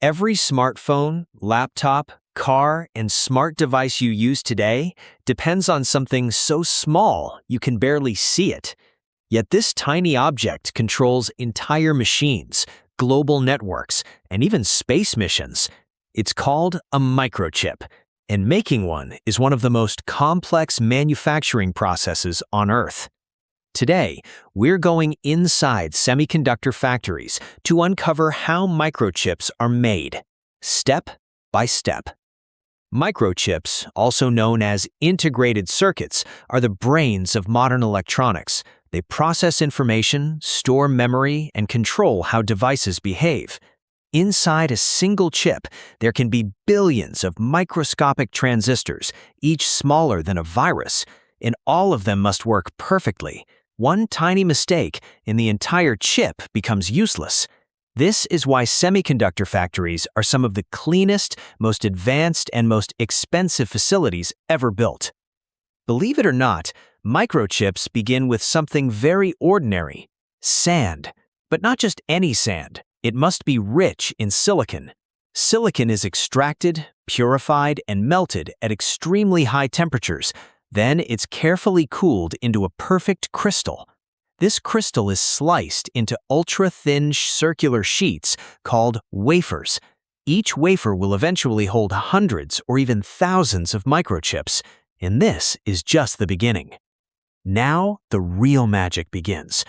Every smartphone, laptop, car, and smart device you use today depends on something so small you can barely see it. Yet this tiny object controls entire machines, global networks, and even space missions. It's called a microchip, and making one is one of the most complex manufacturing processes on Earth. Today, we're going inside semiconductor factories to uncover how microchips are made, step by step. Microchips, also known as integrated circuits, are the brains of modern electronics. They process information, store memory, and control how devices behave. Inside a single chip, there can be billions of microscopic transistors, each smaller than a virus, and all of them must work perfectly. One tiny mistake, and the entire chip becomes useless. This is why semiconductor factories are some of the cleanest, most advanced, and most expensive facilities ever built. Believe it or not, microchips begin with something very ordinary: sand. But not just any sand. It must be rich in silicon. Silicon is extracted, purified, and melted at extremely high temperatures. Then it's carefully cooled into a perfect crystal. This crystal is sliced into ultra-thin circular sheets called wafers. Each wafer will eventually hold hundreds or even thousands of microchips, and this is just the beginning. Now, the real magic begins.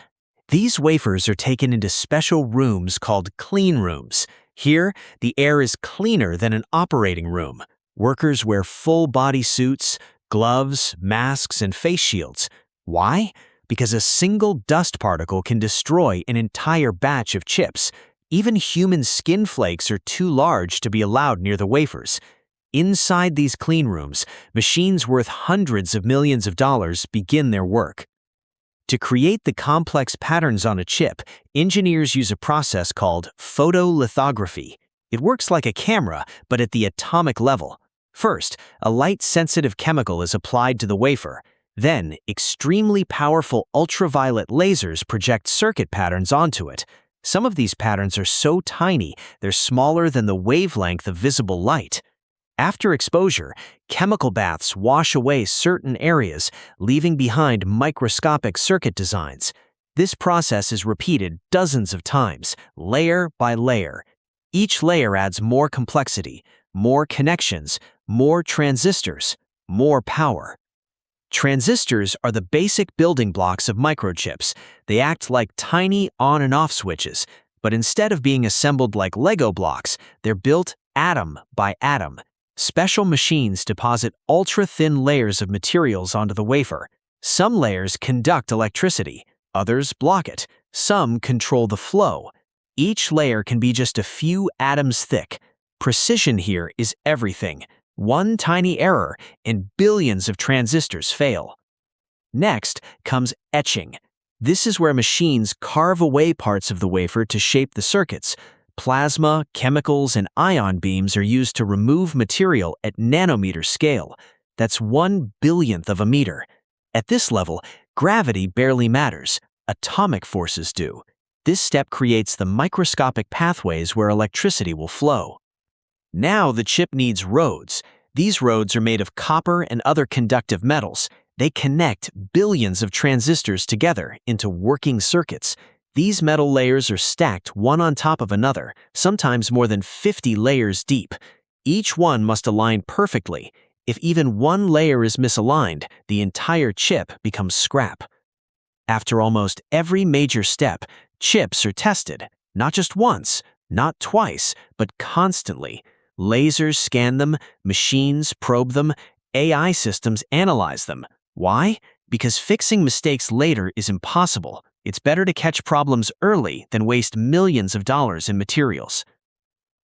These wafers are taken into special rooms called cleanrooms. Here, the air is cleaner than an operating room. Workers wear full body suits, gloves, masks, and face shields. Why? Because a single dust particle can destroy an entire batch of chips. Even human skin flakes are too large to be allowed near the wafers. Inside these clean rooms, machines worth hundreds of millions of dollars begin their work. To create the complex patterns on a chip, engineers use a process called photolithography. It works like a camera, but at the atomic level. First, a light-sensitive chemical is applied to the wafer. Then, extremely powerful ultraviolet lasers project circuit patterns onto it. Some of these patterns are so tiny, they're smaller than the wavelength of visible light. After exposure, chemical baths wash away certain areas, leaving behind microscopic circuit designs. This process is repeated dozens of times, layer by layer. Each layer adds more complexity, more connections, more transistors, more power. Transistors are the basic building blocks of microchips. They act like tiny on and off switches, but instead of being assembled like Lego blocks, they're built atom by atom. Special machines deposit ultra-thin layers of materials onto the wafer. Some layers conduct electricity, others block it. Some control the flow. Each layer can be just a few atoms thick. Precision here is everything. One tiny error, and billions of transistors fail. Next comes etching. This is where machines carve away parts of the wafer to shape the circuits. Plasma, chemicals, and ion beams are used to remove material at nanometer scale. That's 1/1000th of a meter. At this level, gravity barely matters. Atomic forces do. This step creates the microscopic pathways where electricity will flow. Now the chip needs roads. These roads are made of copper and other conductive metals. They connect billions of transistors together into working circuits. These metal layers are stacked one on top of another, sometimes more than 50 layers deep. Each one must align perfectly. If even one layer is misaligned, the entire chip becomes scrap. After almost every major step, chips are tested, not just once, not twice, but constantly. Lasers scan them, machines probe them, AI systems analyze them. Why? Because fixing mistakes later is impossible. It's better to catch problems early than waste millions of dollars in materials.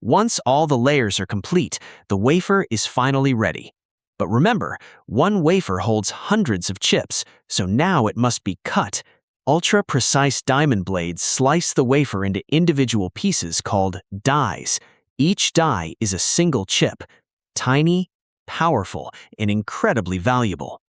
Once all the layers are complete, the wafer is finally ready. But remember, one wafer holds hundreds of chips, so now it must be cut. Ultra-precise diamond blades slice the wafer into individual pieces called dies. Each die is a single chip, tiny, powerful, and incredibly valuable.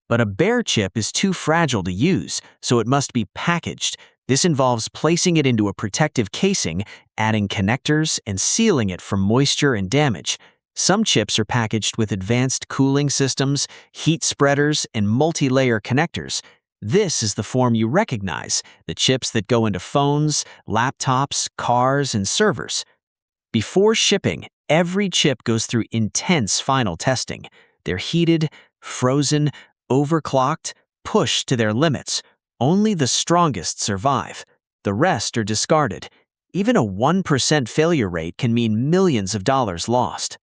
But a bare chip is too fragile to use, so it must be packaged. This involves placing it into a protective casing, adding connectors, and sealing it from moisture and damage. Some chips are packaged with advanced cooling systems, heat spreaders, and multi-layer connectors. This is the form you recognize, the chips that go into phones, laptops, cars, and servers. Before shipping, every chip goes through intense final testing. They're heated, frozen, overclocked, pushed to their limits. Only the strongest survive. The rest are discarded. Even a 1% failure rate can mean millions of dollars lost.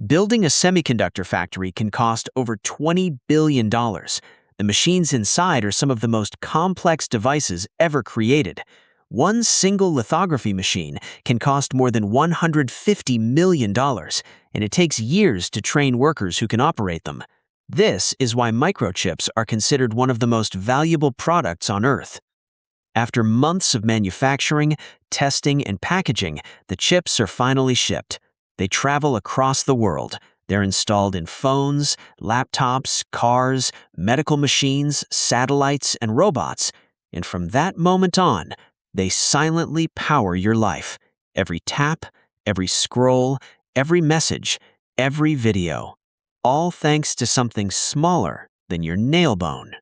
Building a semiconductor factory can cost over $20 billion. The machines inside are some of the most complex devices ever created. One single lithography machine can cost more than $150 million, and it takes years to train workers who can operate them. This is why microchips are considered one of the most valuable products on Earth. After months of manufacturing, testing, and packaging, the chips are finally shipped. They travel across the world. They're installed in phones, laptops, cars, medical machines, satellites, and robots. And from that moment on, they silently power your life. Every tap, every scroll, every message, every video. All thanks to something smaller than your nail bone.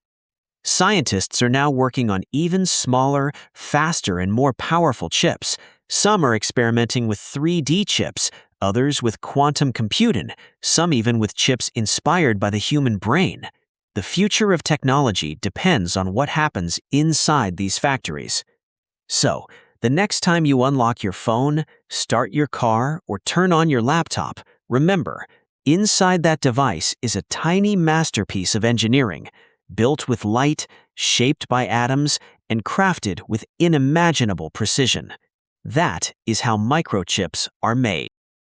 Scientists are now working on even smaller, faster, and more powerful chips. Some are experimenting with 3D chips, others with quantum computing, some even with chips inspired by the human brain. The future of technology depends on what happens inside these factories. So, the next time you unlock your phone, start your car, or turn on your laptop, remember, inside that device is a tiny masterpiece of engineering, built with light, shaped by atoms, and crafted with unimaginable precision. That is how microchips are made.